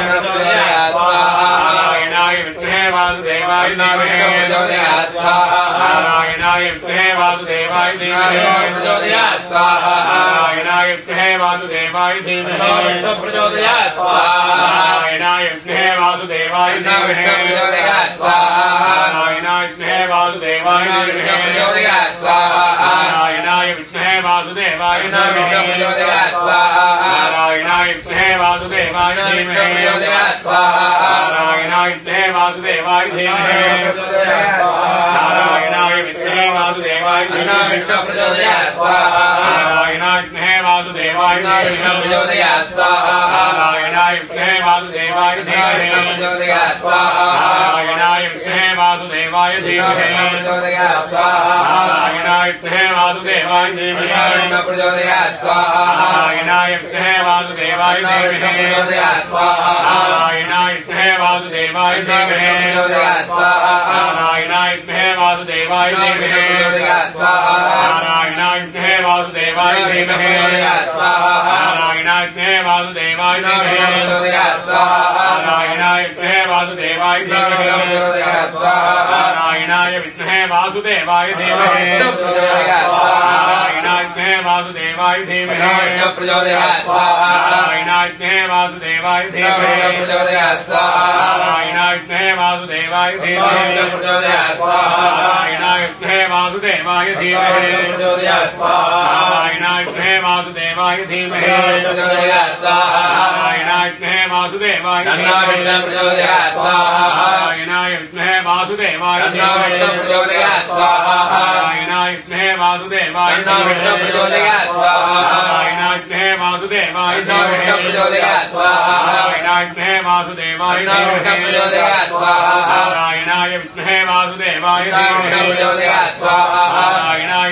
Speaker 2: स्वाहा
Speaker 1: नारायणाय विद्महे वासुदेवाय धीमहि
Speaker 2: प्रचोदयात् स्वाहा
Speaker 1: नारायणाय विद्महे वासुदेवाय धीमहि
Speaker 2: प्रचोदयात् स्वाहा
Speaker 1: नारायणाय विद्महे वासुदेवाय धीमहि
Speaker 2: प्रचोदयात् स्वाहा
Speaker 1: नारायणाय विद्महे वासुदेवाय धीमहि
Speaker 2: प्रचोदयात् स्वाहा
Speaker 1: नारायणाय विद्महे वासुदेवाय धीमहि
Speaker 2: प्रचोदयात् स्वाहा
Speaker 1: नारायणाय विद्महे वासुदेवाय धीमहि
Speaker 2: प्रचोदयात् स्वाहा
Speaker 1: नारायणाय विद्महे वासुदेवाय धीमहि
Speaker 2: प्रचोदयात् स्वाहा
Speaker 1: नारायणाय विद्महे वासुदेवाय धीमहि नारायणाय विद्महे वासुदेवाय धीमहि
Speaker 2: प्रचोदयात् स्वाहा
Speaker 1: नारायणाय विद्महे वासुदेवाय धीमहि
Speaker 2: प्रचोदयात् स्वाहा
Speaker 1: नारायणाय विद्महे वासुदेवाय धीमहि
Speaker 2: प्रचोदयात् स्वाहा
Speaker 1: नारायणाय विद्महे वासुदेवाय धीमहि
Speaker 2: प्रचोदयात् स्वाहा
Speaker 1: नारायणाय विद्महे वासुदेवाय धीमहि
Speaker 2: प्रचोदयात् स्वाहा
Speaker 1: नारायणाय विद्महे वासुदेवाय धीमहि
Speaker 2: प्रचोदयात् स्वाहा
Speaker 1: नारायणाय विद्महे वासुदेवाय धीमहि
Speaker 2: प्रचोदयात् स्वाहा
Speaker 1: नारायणाय विद्महे वासुदेवाय धीमहि
Speaker 2: प्रचोदयात् स्वाहा
Speaker 1: नारायणाय विद्महे वासुदेवाय धीमहि
Speaker 2: प्रचोदयात् स्वाहा
Speaker 1: नारायणाय विद्महे वासुदेवाय धीमहि
Speaker 2: प्रचोदयात् स्वाहा
Speaker 1: नारायणाय विद्महे वासुदेवाय धीमहि
Speaker 2: प्रचोदयात् स्वाहा
Speaker 1: नारायणाय विद्महे वासुदेवाय धीमहि
Speaker 2: प्रचोदयात् स्वाहा
Speaker 1: नारायणाय विद्महे वासुदेवाय धीमहि
Speaker 2: प्रचोदयात् स्वाहा
Speaker 1: नारायणाय विद्महे वासुदेवाय धीमहि
Speaker 2: प्रचोदयात् स्वाहा
Speaker 1: नारायणाय विद्महे वासुदेवाय धीमहि
Speaker 2: प्रचोदयात् स्वाहा
Speaker 1: नारायणाय विद्महे वासुदेवाय धीमहि
Speaker 2: प्रचोदयात् स्वाहा
Speaker 1: नारायणाय विद्महे वासुदेवाय धीमहि
Speaker 2: प्रचोदयात् स्वाहा
Speaker 1: नारायणाय विद्महे वासुदेवाय धीमहि
Speaker 2: प्रचोदयात् स्वाहा
Speaker 1: नारायणाय विद्महे वासुदेवाय धीमहि
Speaker 2: प्रचोदयात् स्वाहा
Speaker 1: नारायणाय विद्महे वासुदेवाय धीमहि
Speaker 2: प्रचोदयात् स्वाहा
Speaker 1: नारायणाय विद्महे वासुदेवाय धीमहि
Speaker 2: प्रचोदयात् स्वाहा
Speaker 1: नारायणाय विद्महे वासुदेवाय धीमहि
Speaker 2: प्रचोदयात् स्वाहा
Speaker 1: नारायणाय विद्महे वासुदेवाय धीमहि
Speaker 2: प्रचोदयात् स्वाहा
Speaker 1: नारायणाय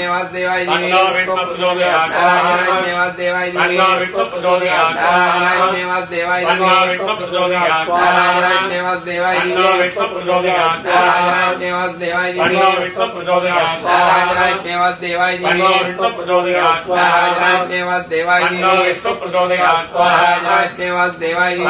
Speaker 2: नारायणाग्ने वासुदेवाय
Speaker 1: तन्नो
Speaker 2: धीमहि
Speaker 1: विष्णु प्रचोदयात्
Speaker 2: नारायणाग्ने वासुदेवाय धीमहि
Speaker 1: तन्नो विष्णु प्रचोदयात्
Speaker 2: नारायणाग्ने वासुदेवाय
Speaker 1: तन्नो
Speaker 2: धीमहि
Speaker 1: विष्णु प्रचोदयात्
Speaker 2: नारायणाग्ने वासुदेवाय
Speaker 1: तन्नो
Speaker 2: धीमहि
Speaker 1: विष्णु प्रचोदयात्
Speaker 2: नारायणाग्ने वासुदेवाय धीमहि
Speaker 1: तन्नो विष्णु प्रचोदयात्
Speaker 2: नारायणाग्ने वासुदेवाय
Speaker 1: तन्नो
Speaker 2: धीमहि
Speaker 1: विष्णु प्रचोदयात्
Speaker 2: नारायणाग्ने वासुदेवाय
Speaker 1: तन्नो
Speaker 2: धीमहि
Speaker 1: विष्णु प्रचोदयात्
Speaker 2: नारायणाग्ने वासुदेवाय धीमहि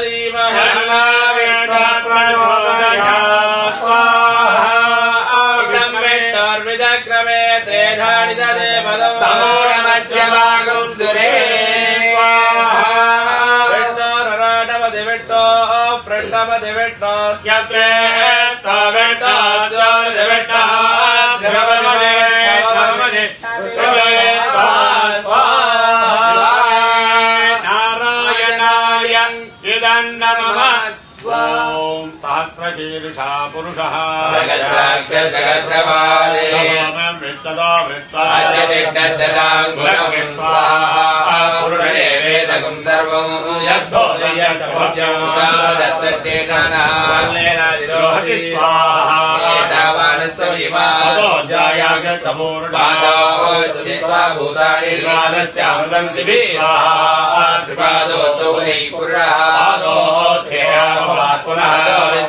Speaker 2: धीमहि विदक्रमे त्रेधानि ददे पदम् समूढमध्यभागं सुरे विष्णोरराटपति विष्णो पृष्ठपति विष्णो स्यत्रे
Speaker 1: सहस्रशीर्षा पुरुषः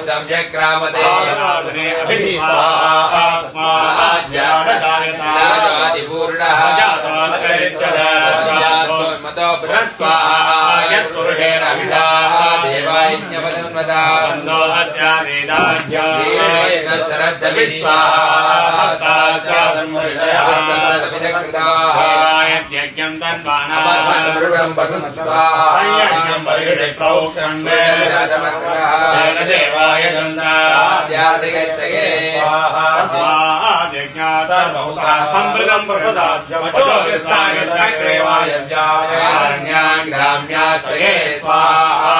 Speaker 2: सम्यक्रामते मतो बृहस्पतिर्पुरुषेण देवायज्ञपदन्वदा
Speaker 1: यज्ञं तन्वाना देवाय संवृतं
Speaker 2: ग्राम्याश्रये स्वाहा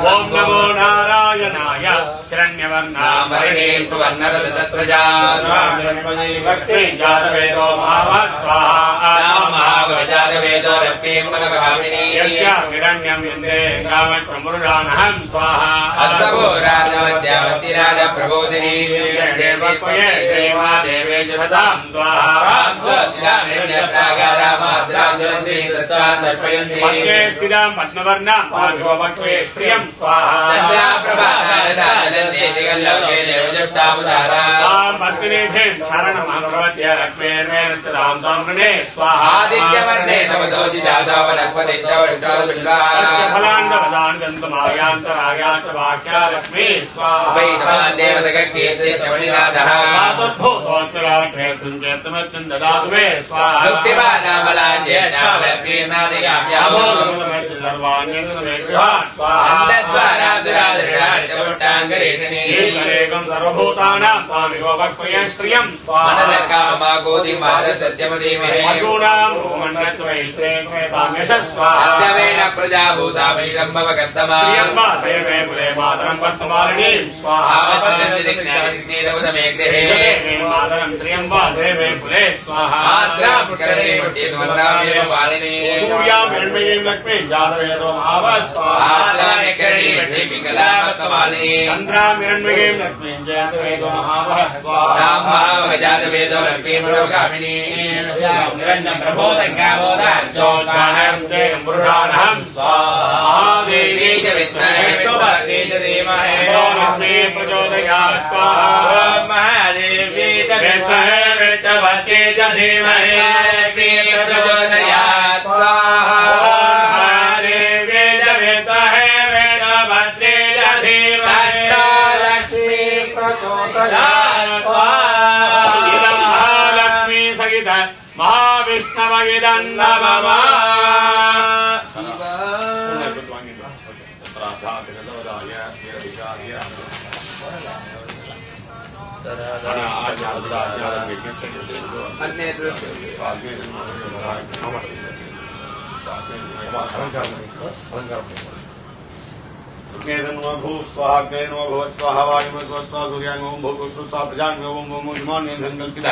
Speaker 2: ओम नमो नारायणाय हिरण्यवर्णामरिणे सुवर्णरजतत्रजा भक्ति जातवेदो महाभास्वाहा महाभजातवेदो रक्तेम्बरभामिनी यस्य हिरण्यं विन्दे गामप्रमुरानहं स्वाहा असवो राजवद्यावतिराज प्रबोधिनी देवक्वये देवा देवेषु सदां स्वाहा स्वाहा दर्पयन्ति मध्ये स्थितां पद्मवर्णां पार्श्ववक्त्वे श्रियं स्वाहा शरणमभवत्य लक्ष्मीर्मेण ताम्रे स्वाहा आदित्यवर्णे नवदोजि जाता वनस्पति फलाण्डवदान्तमाव्यान्तरायान्त वाक्या लक्ष्मी स्वाहा देवतकीर्ति श्रवणिनाथः ददातु मे स्वाहा सर्वभूतानां पामिवक्वये श्रियं स्वाहा गोदी मातर सत्यमदेमहे पशूनां मण्डत्वैत्रे स्वाहा प्रजाभूतामैरम्भवकर्तमा सेवे कुले मातरं पद्ममालिनीं स्वाहा मातरं त्रियं वा सेवे कुले स्वाहा सूर्यां हिरण्मयीं लक्ष्मीं जातवेदो महाभास्वाहा चन्द्रां हिरण्मयीं लक्ष्मीं जातवेदो महाभास्वाहा जातवेदो लक्ष्मीं प्रभगामिनी निरञ्जन प्रबोधङ्गावोदाचोदानन्ते मुरुरानहं स्वाहा देवी च विद्महे भगवती च धीमहि लक्ष्मी प्रचोदयात् स्वाहा महादेवी च विद्महे भगवती च धीमहि लक्ष्मी प्रचोदयात् स्वाहा महादेवी च विद्महे भगवती च
Speaker 1: इदन्नमम भू स्वाहा भव स्वाहा वायुम स्वाहा सूर्यांग ओम भूगो स्वाहा प्रजांग ओम ओम इमान्य संकल्पित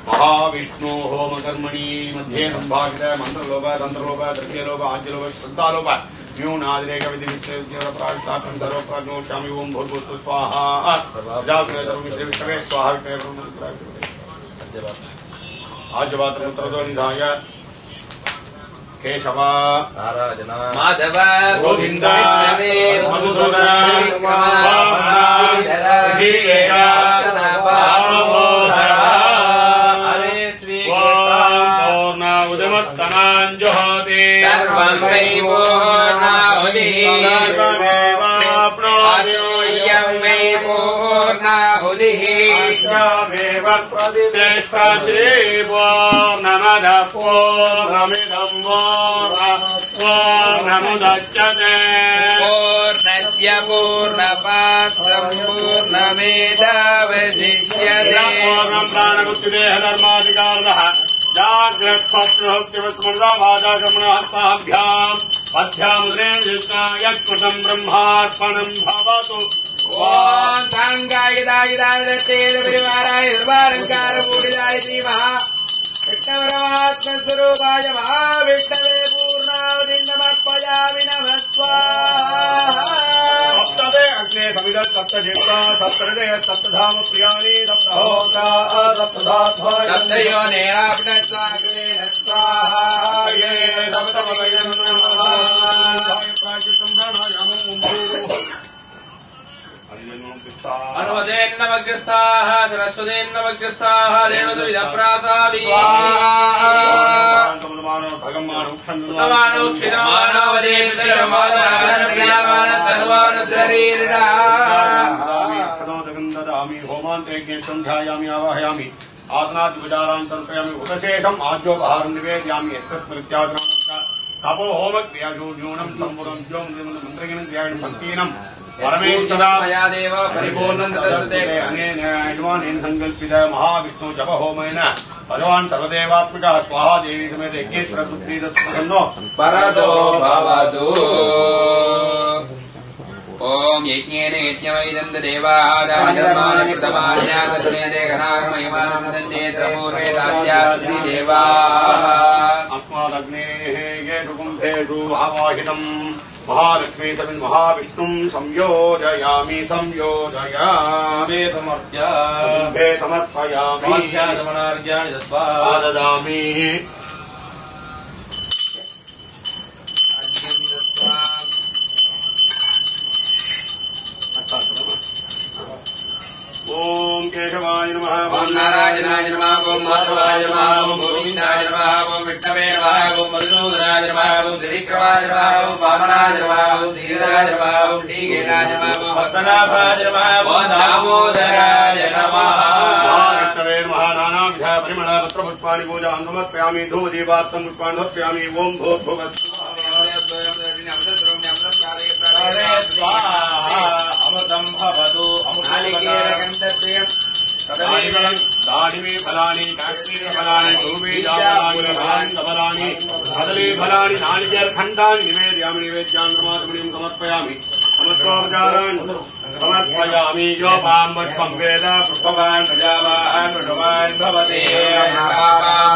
Speaker 1: महाविष्णु होम कर्मणि मध्ये संभावित मंत्रलोप तंत्रलोप द्रव्यलोप आद्यलोप श्रद्धालोप न्यूनादिरेक विधि विश्व प्रार्थना सर्व प्राणो शामि ओम भूगो स्वाहा प्रजांग सर्व श्री विष्णवे स्वाहा आज्यवात्र उत्तरदोनिधाय केशव नारायण माधव गोविंद मधुसूदन हरे श्री पूर्ण उदमत्तनाञ्जुहोति सर्वं वै पूर्णाहुति सर्वमेवाप्नोति वै पूर्णाहुतिः सर्वमेव प्रतिष्ठते पूर्णमदः पूर्णमिदं पूर्णमुदच्यते पूर्णस्य पूर्णपात्रं पूर्णमेवावशिष्यते पूर्णं प्राणमुक्तिदेहधर्माधिकारः जाग्रत्स्मृतावादागमनहस्ताभ्याम् पथ्यामुद्रेण यत्कृतं ब्रह्मार्पणं भवतु ओम सांगायदायदायदत्तेदपरिवाराय सर्वालंकारपूजिताय श्रीमहा विष्णुपरमात्मस्वरूपाय महाविष्णवे पूर्णाहुतिं समर्पयामि नमः स्वाहा सप्तदे अग्ने सविदत् सप्तजिह्वा सप्तहृदय सप्तधाम प्रियाणि सप्तहोत्रा सप्तधात्वाय सप्तयोनेराप्नस्वाग्रेण स्वाहा ये सप्तमवैनं नमः प्राचितं प्राणायामं अनुवदेन्नवग्रस्ताः सरस्वतेन्नवग्रस्ताः देवदुरिदप्रासादि होमान्तेज्ञेष्टं ध्यायामि आवाहयामि आसनाद्विचारान् तर्पयामि उपशेषम् आज्योपहारं निवेदयामि यस्मित्याग्रहं तपो होमक्रियाशो न्यूनं सम्पूर्णं ज्यों मन्त्रगिनं क्रियाणि भक्तीनं परमेश्वरादेव परिपूर्णं अनेन संकल्पित महाविष्णु जप होमेन भगवान् सर्वदेवात्मकः स्वाहा देवी समेत यज्ञेश्वर सुप्रीतस्पन्दो परतो भवतु ओम यज्ञेन यज्ञमैदन्त देवादाजन्मान् कृतमान्यातस्नेते घनागमयमानन्दन्ते पूर्वे सात्यावन्ति देवाः अस्मादग्नेः येषु कुम्भेषु आवाहितम् महालक्ष्मी समिन् महाविष्णुं संयोजयामि समर्पयामि ददामि ओम केशवाय नमः ओम नारायणाय नमः ओम माधवाय नमः ओम गोविन्दाय नमः ओम विष्णवे नमः ओम मधुसूदनाय नमः ओम त्रिविक्रमाय नमः ओम वामनाय नमः ओम धीराय नमः ओम श्रीकेशाय नमः ओम पद्मनाभाय नमः ओम दामोदराय नमः विष्णवे नमः नानाविध परिमल पत्रपुष्पाणि पूजां समर्पयामि धूपदीपार्थं पुष्पाणि समर्पयामि ओम भूर्भुवः अमृतं भवतु दाडिमे फलानि काश्मीर फलानि भूबीजाफलानि भाण्डफलानि कदली फलानि नारिकेलखण्डानि निवेदयामि निवेद्याङ्गमातमणिं समर्पयामि समस्तोपचारान् समर्पयामि योपां पुष्पं वेद पुष्पवान् प्रजावान् पुष्पवान् भवति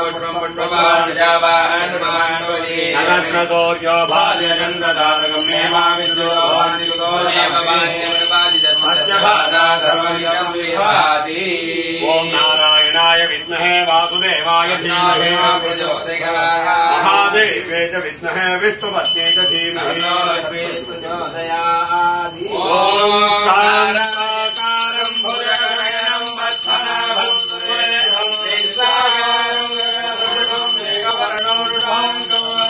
Speaker 1: पुष्पं पुष्पवान् प्रजावान् पुष्पवान् भवति नरक्रदोर्यो भार्यचन्द्रदारकं नेमाविद्यो भान्तिकुतो नेमवान्यमनुपादिधर्मस्य ओम नारायणाय विद्महे वासुदेवाय धीमहि महादेवे च विद्महे विष्णुपत्न्यै च धीमहि ओम शान्ताकारं भुजगशयनं वत्सनाभं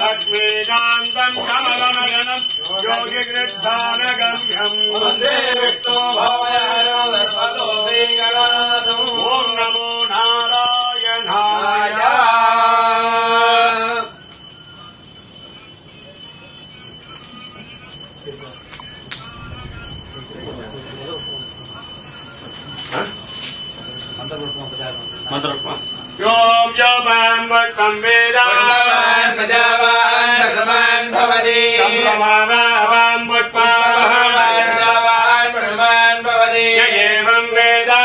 Speaker 1: लक्ष्मीकान्तं कमलनयनं योगिगृद्धानगम्यं वन्दे विष्णो भवयारो ओम नमो नारायणाय
Speaker 2: मंत्र योम योमां वक्तं वेदा
Speaker 1: प्रजावान् भगवान् भवति
Speaker 2: संप्रमावां वक्पावान्
Speaker 1: भगवान् भवति
Speaker 2: एवं वेदा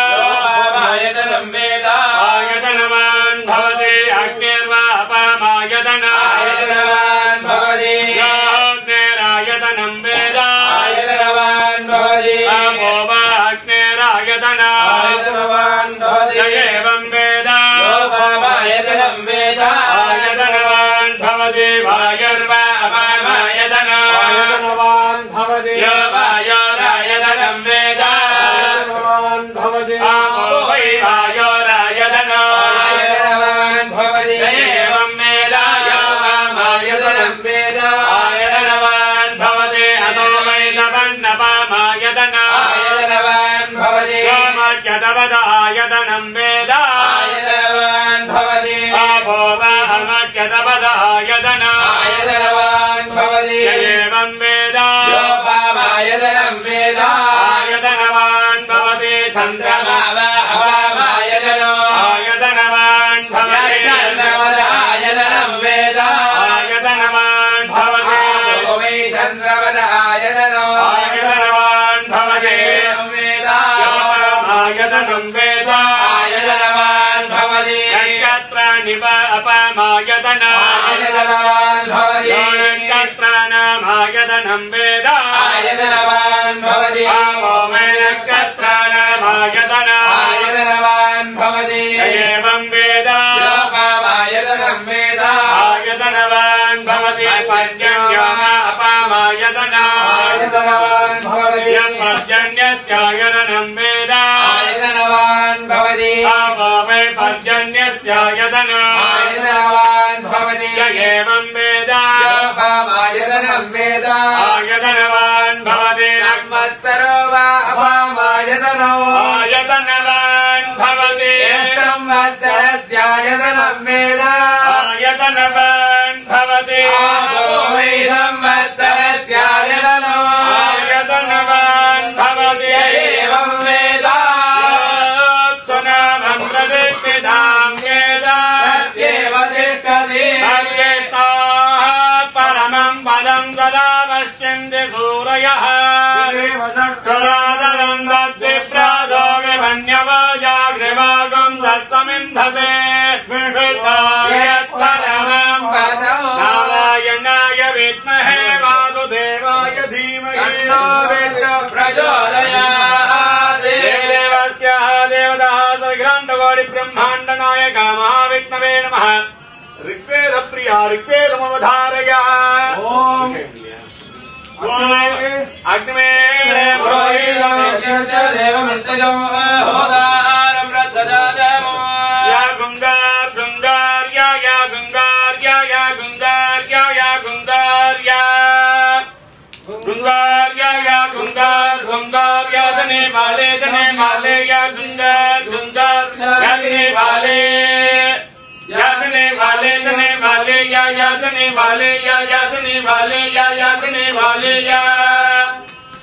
Speaker 1: आयतनं वेदा
Speaker 2: आयतनवान् भवति अग्निर्वा अपामायतनायतनवान्
Speaker 1: भवति
Speaker 2: अग्निरायतनं वेदा
Speaker 1: आयतनवान् भवति
Speaker 2: अपो वा अग्निरायतनायतनवान्
Speaker 1: भवति
Speaker 2: एवं वेदा
Speaker 1: आयतनं वेदा
Speaker 2: आयतनवान् भवति वायुर्वा अपामायतनायतनवान् भवति यो वायोरायतनं वेदा आयतनवान् भवति आपो वै वायोरायतनायतनवान् भवति एवं वेदा यो वामायतनं वेदा आयतनवान् भवति अतो वै तपन्नपामायतनायतनवान् भवति मर्यतवदायतनं वेदा आयतनवान् भवति आपो वामर्यतवदायतनायतनवान् भवति एवं वेदा यो वामायतनं वेदा आयतनवान् भवति चन्द्रमा वा अपामायतनायतनवान् भवति चन्द्रवदायतनं वेदा आयतनवान् भवति आपो वै चन्द्रवदायतनायतनवान् भवति वेदा यो वामायतनं वेदा आयतनवान् भवति नक्षत्राणि वा अपामायतनायतनवान् भवति नक्षत्राणामायतनं वेदा आयतनवान् भवति आपो वै नक्षत्राणामायतनायतनवान् भवति एवं वेदा यो वामायतनं वेदा आयतनवान् भवति पर्जन्यो वा अपामायतनायतनवान् भवति पर्जन्यस्यायतनं वेदा आयतनवान् भवति आपो वै पर्जन्यस्यायतनायतनवान् भवति एवं वेदा यो वामायतनं वेदा आयतनवान् भवति संवत्सरो वा अपामायतनो आयतनवान् भवति संवत्सरस्यायतनं वेदा आयतनवान् भवति आपो वै संवत्सरस्यायतनो आयतनवान् भवति एवं वेदा सुनामं प्रतिष्ठितां वेदा तत्येव तिष्ठति परमं पदं सदा पश्यन्ति सूरयः क्षुरादनं दद्विप्रासो विभन्यवजाग्निवागं दत्तमिन्धते परमं पदं नारायणाय विद्महे वासुदेवाय धीमहि प्रचोदयात् देवस्य देवतः सघण्डकोटि ब्रह्माण्ड नायक महाविष्णवे नमः ऋग्वेद प्रिया ऋग्वेदमवधारय ओम अग्निमेळे देवमन्तजो होदारं रत्तदादमो या गुंगार गुंगार्या या गुंगार्या या गुंगार्या या गुंगार्या गुंगार्या या गुंगार गुंगार्या दने वाले या गुंगार गुंगार यादने वाले यादने वाले दने वाले या यादने वाले या यादने वाले या यादने वाले या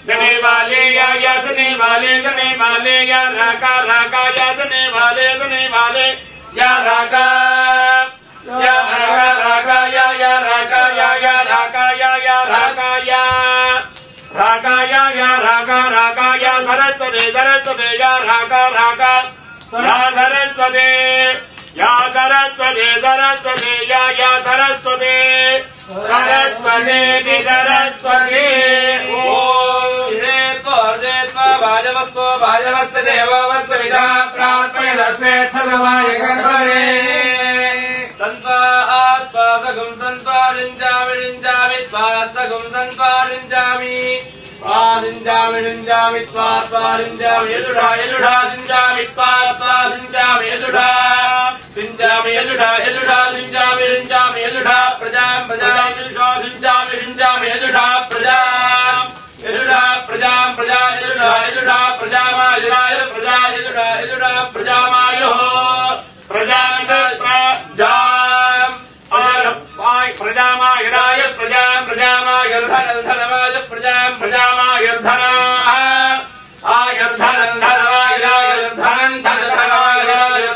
Speaker 2: दने वाले या यादने वाले दने वाले या राका राका यादने वाले दने वाले या राका या राका राका या राका या राका या राका या राका या राका राका या सरस्वती सरस्वती या राका राका या सरस्वती या सरस्वती सरस्वती या सरस्वती सरस्वती सरस्वती भाजवस्तो भाजवस्त देववस्त विधा प्रार्थय दर्शेक्षमाय कर्मणे संत्वा सगुं संत्वा रिंजामि त्वा सगुं संत्वा रिंजामि त्वा रिंजामि यजुषा यजुषा रिंजामि त्वा रिंजामि यजुषा रिंजामि यजुषा यजुषा रिंजामि यजुषा प्रजां यजुषा रिंजामि यजुषा प्रजां यजुषा प्रजां प्रजा यजुषा यजुषा प्रजामायुराय प्रजा यजुषा यजुषा प्रजामायुः प्रजां प्रजामायुराय प्रजां प्रजामायुर्धनधनवाय प्रजां प्रजामायुर्धनाः आयुर्धनं धनवायुरायुर्धनं धनधनायुराय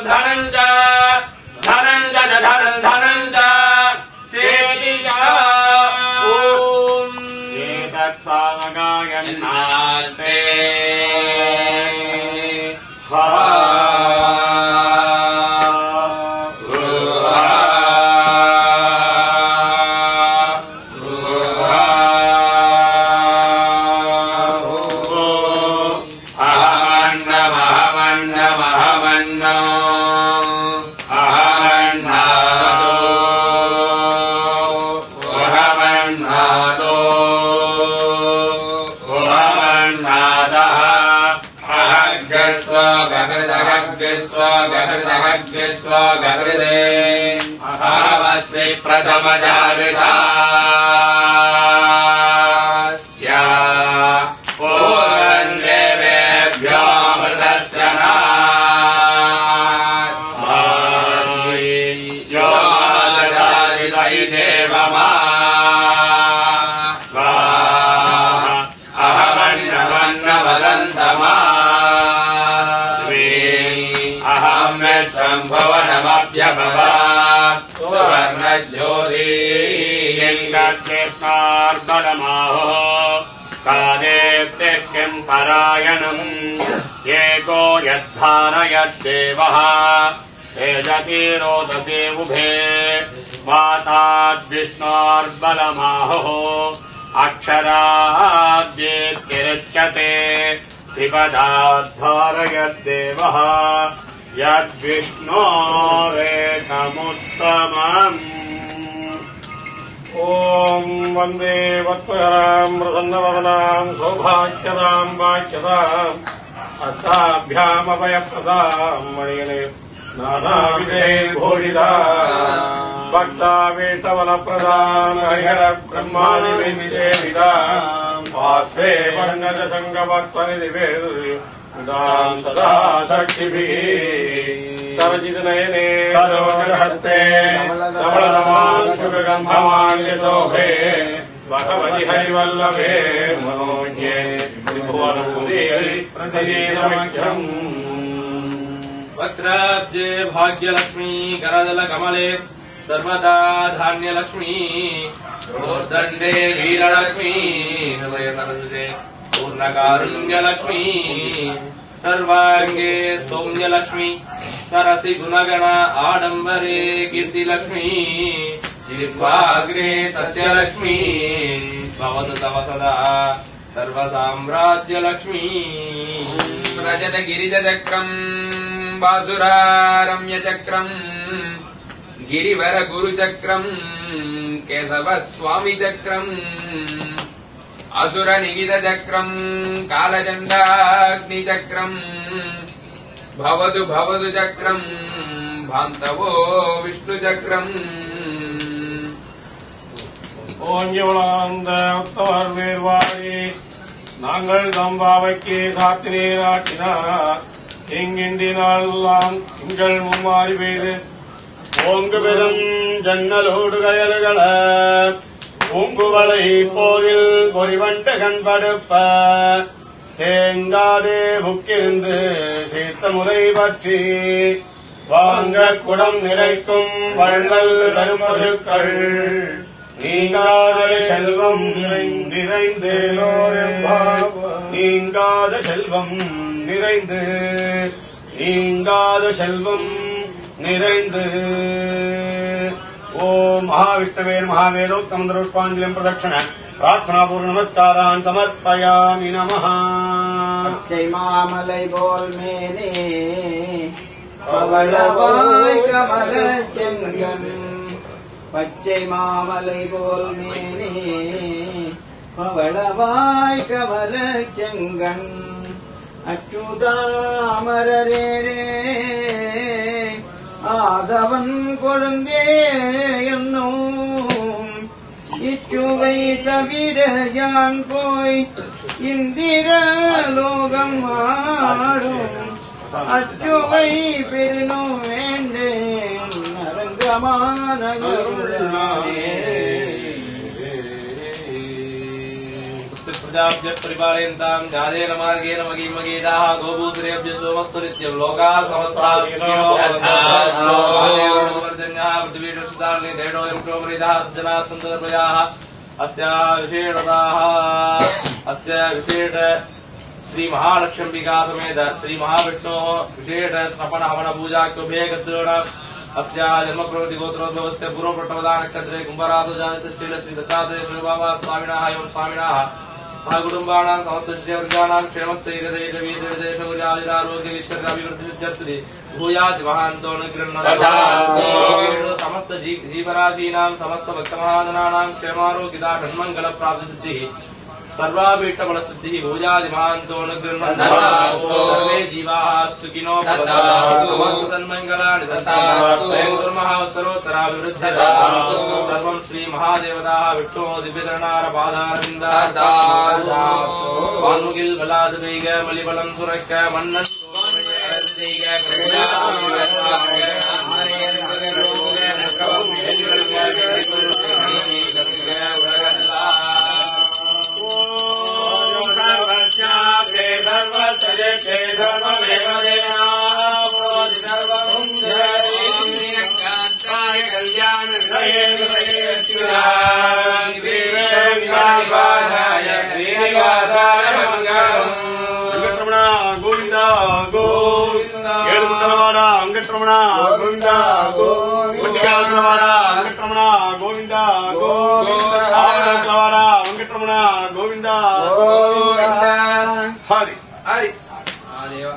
Speaker 1: जातो भुवन्नादः अहग्स्व गकृदहग्स्व गकृदहग्स्व गकृदे अहवस्मै प्रथमजागृतास्य पूर्वन्देवेभ्यो अमृतस्य यो ददाति देवमा भवनमप्यभवा सुवर्णज्योतिर्बलमाहो कादेत्य किम् परायणम् एको यद्धारयद्देवः तेजति रोदसी उभे वाताद्विष्णोर्बलमाहुः अक्षराद्येत्तिरुच्यते त्रिपदाद्धारयद्देवः यद्विष्णोरेकमुत्तमम्
Speaker 2: ॐ वन्दे वत्पराम् प्रसन्नवदनाम् सौभाग्यदाम् वाक्यदाम् हस्ताभ्यामभयप्रदाम् मणिगणे नानाविधे भूषिताम् भक्तावेतवलप्रदाम् हरिहर ब्रह्मादिविसेविताम् पार्श्वे वर्णजसङ्गभक्तनिधिवेदुर्य सदा शक्तिभिः सरजितनयने सरोजहस्ते कमलनमांशुगन्धमाल्यशोभे भगवति हरिवल्लभे मनोज्ञे त्रिभुवनपुरीप्रतिजीनमख्यम् वक्राब्जे भाग्यलक्ष्मी करदलकमले सर्वदा धान्यलक्ष्मी प्रोर्दण्डे वीरलक्ष्मी हृदयसरस्वते पूर्णकारुण्यलक्ष्मी सर्वांगे सौम्यलक्ष्मी सरसि गुणगण आडंबरे कीर्तिलक्ष्मी जिह्वाग्रे सत्यलक्ष्मी भवतु तव सदा सर्वसाम्राज्यलक्ष्मी रजत गिरिजचक्रम् बासुरारम्यचक्रम् गिरिवर गुरुचक्रम् केशव स्वामी चक्रम् असुर निगित चक्रम् कालचण्डाग्निचक्रम् भवतु भवतु चक्रम् भान्तवो विष्णुचक्रम् ஓஞ்சவளாந்த உத்தவர் வேர்வாழி நாங்கள் தம்பாவைக்கு சாத்தினே நாட்டினார் எங்கின்றி நாளெல்லாம் திங்கள் மும்மாறி பெய்து
Speaker 3: ஓங்கு பெரும் ஜன்னலோடு கயல்கள பூங்குவளை போதில் பொறிவண்டு கண்படுப்ப தேங்காதே புக்கிருந்து சீர்த்த முறை பற்றி வாங்க குடம் நிறைக்கும் வள்ளல் பெருமதுக்கள் நீங்காத செல்வம் நிறைந்து நீங்காத செல்வம் நிறைந்து நீங்காத செல்வம் நிறைந்து ஓம் மகாவிஷ்ணவே மகாவேதோத்தமந்திரோட்பாஞ்சலிம் பிரதட்சண प्रार्थनापूर्ण नमस्कारान् समर्पयामि नमः।
Speaker 4: पच्चै मामलै बोल मेने पवळवाय कमल चंगन पच्चै मामलै बोल मेने पवळवाय कमल चंगन अच्युतामररे आदवन कोळुंगे एन्नु இச்சுவை தவிர யான் போய் இந்திர லோகம் ஆடும் அச்சுவை பெருனோ வேண்டேன் அரங்கமான प्रजाभ्य परिपालयन्तां जादेन मार्गेण मगीमगेदाः गोभूत्रेभ्य सोमस्तु नित्यं लोकाः समस्ताः पृथ्वीषुतार्नि धेडोऽयं प्रोमृताः जनाः सन्ततप्रजाः अस्य विशेषताः अस्य विशेष श्री महालक्ष्म्बिका समेत श्री महाविष्णोः विशेष स्नपन हवन पूजाख्योभे गत्रेण अस्य जन्मप्रवृत्ति गोत्रोद्भवस्य पूर्वप्रटवदा नक्षत्रे कुम्भराधो जातस्य श्री दत्तात्रेय श्रीबाबा स्वामिनः एवं स्वामिनः सहकुटुम्बानां समस्त शिष्यवर्गाणां क्षेमस्थैर्यदैर्यवीर्यदेशौर्यादिरारोग्यैश्वर्याभिवृद्धिसिद्ध्यर्थि भूयात् महान्तो न
Speaker 2: तथास्तु।
Speaker 4: समस्त जीवराशीनां समस्त भक्तमहाजनानां क्षेमारोग्यता षण्मङ्गलप्राप्तिसिद्धिः सर्वाभीष्टफलसिद्धिः भूयात् महान्तो न
Speaker 2: तथास्तु।
Speaker 4: सर्वे जीवाः सुखिनो
Speaker 2: तथास्तु।
Speaker 4: भवन्तु तन्मङ्गलानि
Speaker 2: तथास्तु।
Speaker 4: कुर्मः उत्तरोत्तराभिवृद्धिः
Speaker 2: तथास्तु।
Speaker 4: सर्वं श्रीमहादेवताः विष्णोः दिव्यचरणारपादारविन्दा वान्मुगिल् बलाद्वेग मलिबलं सुरक्क मन्नन्
Speaker 3: వెంకటరమణ గోవింద గోవింద ఏడుగుంటలవాడ వెంకటరమణ గోవింద గోవిందవాడ వెంకటరమణ గోవింద గోవిందవాడ వెంకటరమణ గోవింద హరి
Speaker 1: హరి
Speaker 4: महादेव